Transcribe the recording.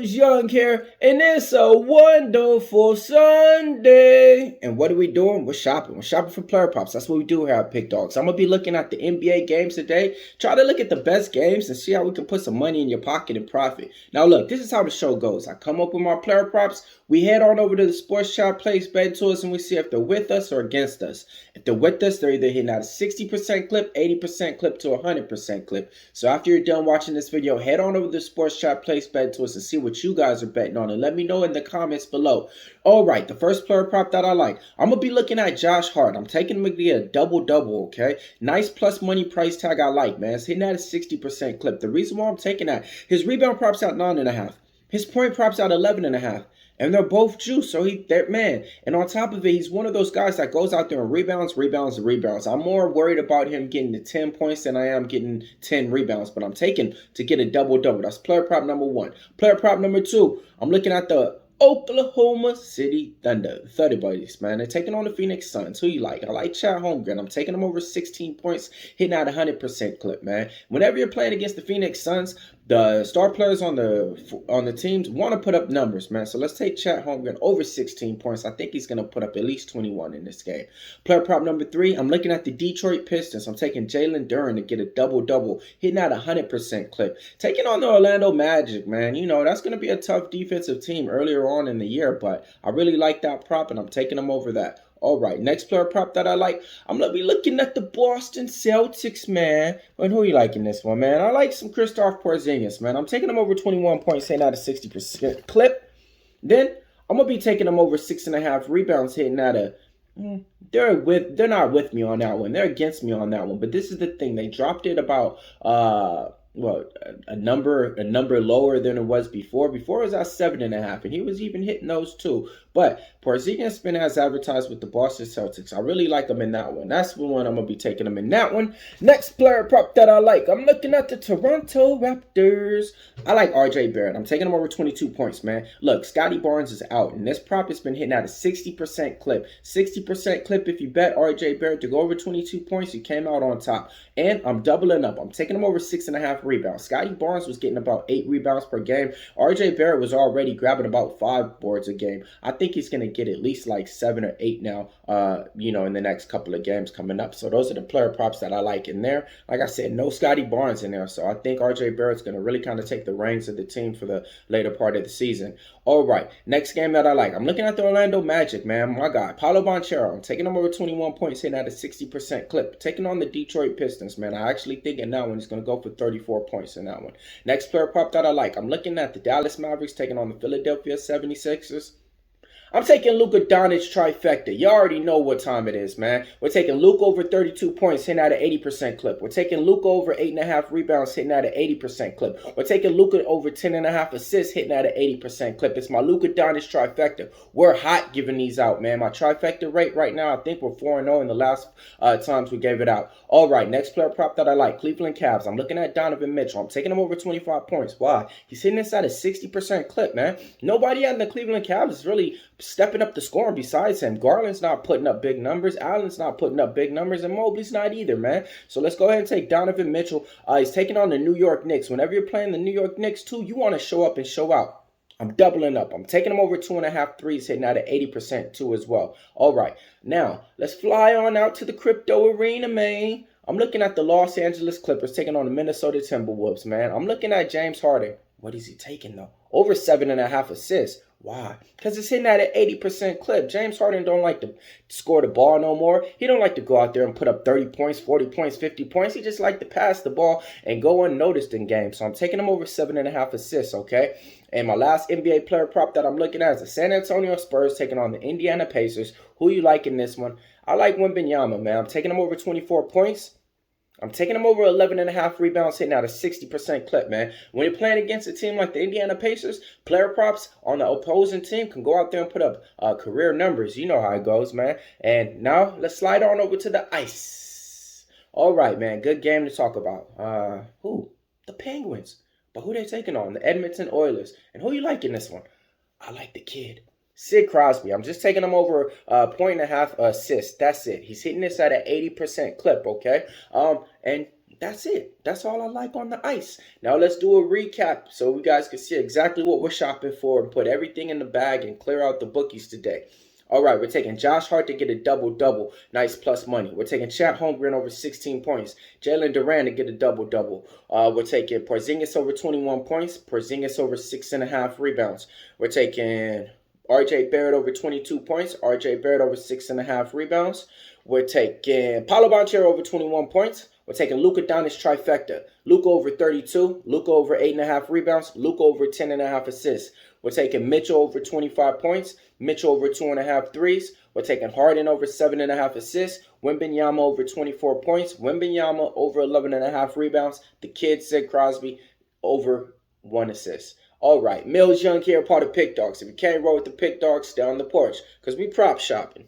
PickDawgz Young here, and it's a wonderful Sunday. And what are we doing? We're shopping. We're shopping for player props. That's what we do here at PickDawgz. I'm going to be looking at the NBA games today. Try to look at the best games and see how we can put some money in your pocket and profit. Now look, this is how the show goes. I come up with my player props. We head on over to the sports shop, place bet to us, and we see if they're with us or against us. If they're with us, they're either hitting out a 60% clip, 80% clip to 100% clip. So after you're done watching this video, head on over to the sports shop, place bet to us, and see what you guys are betting on, and let me know in the comments below. All right, the first player prop that I like, I'm gonna be looking at Josh Hart. I'm taking him to get a double-double, okay? Nice plus money price tag I like, man. It's hitting at a 60% clip. The reason why I'm taking that, his rebound prop's out 9.5. His point prop's out 11.5. And they're both juice, so man. And on top of it, he's one of those guys that goes out there and rebounds. I'm more worried about him getting the 10 points than I am getting 10 rebounds. But I'm taking to get a double-double. That's player prop number 1. Player prop number 2, I'm looking at the Oklahoma City Thunder. 30 buddies, man. They're taking on the Phoenix Suns. Who you like? I like Chad Holmgren. I'm taking them over 16 points, hitting at 100% clip, man. Whenever you're playing against the Phoenix Suns, the star players on the teams want to put up numbers, man. So let's take Chad Holmgren over 16 points. I think he's going to put up at least 21 in this game. Player prop number 3, I'm looking at the Detroit Pistons. I'm taking Jalen Duren to get a double-double, hitting at 100% clip. Taking on the Orlando Magic, man. You know, that's going to be a tough defensive team earlier on in the year, but I really like that prop, and I'm taking them over that. All right, next player prop that I like, I'm going to be looking at the Boston Celtics, man. And who you liking this one, man? I like some Kristaps Porzingis, man. I'm taking them over 21 points, hitting at a 60% clip. Then I'm going to be taking them over 6.5 rebounds, hitting at a... They're not with me on that one. They're against me on that one. But this is the thing. They dropped it about... a number lower than it was before. Before it was at 7.5, and he was even hitting those too. But Porzingis been as advertised with the Boston Celtics. I really like him in that one. That's the one I'm gonna be taking him in that one. Next player prop that I like, I'm looking at the Toronto Raptors. I like RJ Barrett. I'm taking him over 22 points, man. Look, Scotty Barnes is out, and this prop has been hitting at a 60% clip. 60% clip if you bet RJ Barrett to go over 22 points, you came out on top. And I'm doubling up. I'm taking him over 6.5 rebounds. Scotty Barnes was getting about 8 rebounds per game. RJ Barrett was already grabbing about 5 boards a game. I think he's going to get at least like 7 or 8 now, in the next couple of games coming up. So those are the player props that I like in there. Like I said, no Scotty Barnes in there. So I think RJ Barrett's going to really kind of take the reins of the team for the later part of the season. All right, next game that I like. I'm looking at the Orlando Magic, man. My guy, Paolo Banchero. I'm taking him over 21 points, hitting at a 60% clip. Taking on the Detroit Pistons, man. I actually think in that one he's going to go for 34 points in that one. Next player prop that I like. I'm looking at the Dallas Mavericks taking on the Philadelphia 76ers. I'm taking Luka Doncic trifecta. You already know what time it is, man. We're taking Luka over 32 points, hitting at an 80% clip. We're taking Luka over 8.5 rebounds, hitting at an 80% clip. We're taking Luka over 10.5 assists, hitting at an 80% clip. It's my Luka Doncic trifecta. We're hot giving these out, man. My trifecta rate right now, I think we're 4-0 in the last times we gave it out. All right, next player prop that I like, Cleveland Cavs. I'm looking at Donovan Mitchell. I'm taking him over 25 points. Why? He's hitting this at a 60% clip, man. Nobody out in the Cleveland Cavs is really stepping up the scoring besides him. Garland's not putting up big numbers. Allen's not putting up big numbers. And Mobley's not either, man. So let's go ahead and take Donovan Mitchell. He's taking on the New York Knicks. Whenever you're playing the New York Knicks, too, you want to show up and show out. I'm doubling up. I'm taking him over 2.5 threes, hitting out at 80% too as well. All right. Now, let's fly on out to the crypto arena, man. I'm looking at the Los Angeles Clippers taking on the Minnesota Timberwolves, man. I'm looking at James Harden. What is he taking, though? Over 7.5 assists. Why? Because it's hitting at an 80% clip. James Harden don't like to score the ball no more. He don't like to go out there and put up 30 points, 40 points, 50 points. He just like to pass the ball and go unnoticed in games. So I'm taking him over 7.5 assists, okay? And my last NBA player prop that I'm looking at is the San Antonio Spurs taking on the Indiana Pacers. Who you like in this one? I like Wembanyama, man. I'm taking him over 24 points. I'm taking him over 11.5 rebounds, hitting out a 60% clip, man. When you're playing against a team like the Indiana Pacers, player props on the opposing team can go out there and put up career numbers. You know how it goes, man. And now let's slide on over to the ice. All right, man. Good game to talk about. The Penguins. But who they taking on? The Edmonton Oilers. And who you like in this one? I like the kid. Sid Crosby. I'm just taking him over 1.5 assists. That's it. He's hitting this at an 80% clip, okay? And That's it. That's all I like on the ice. Now let's do a recap so you guys can see exactly what we're shopping for and put everything in the bag and clear out the bookies today. All right, we're taking Josh Hart to get a double-double. Nice plus money. We're taking Chet Holmgren over 16 points. Jalen Duran to get a double-double. We're taking Porzingis over 21 points. Porzingis over 6.5 rebounds. We're taking RJ Barrett over 22 points. RJ Barrett over 6.5 rebounds. We're taking Paolo Banchero over 21 points. We're taking Luka Doncic trifecta. Luka over 32. Luka over 8.5 rebounds. Luka over 10.5 assists. We're taking Mitchell over 25 points. Mitchell over 2.5 threes. We're taking Harden over 7.5 assists. Wembanyama over 24 points. Wembanyama over 11.5 rebounds. The kid, Sid Crosby, over 1 assist. All right, Millz Young here, part of Pick Dawgz. If you can't roll with the Pick Dawgz, stay on the porch because we prop shopping.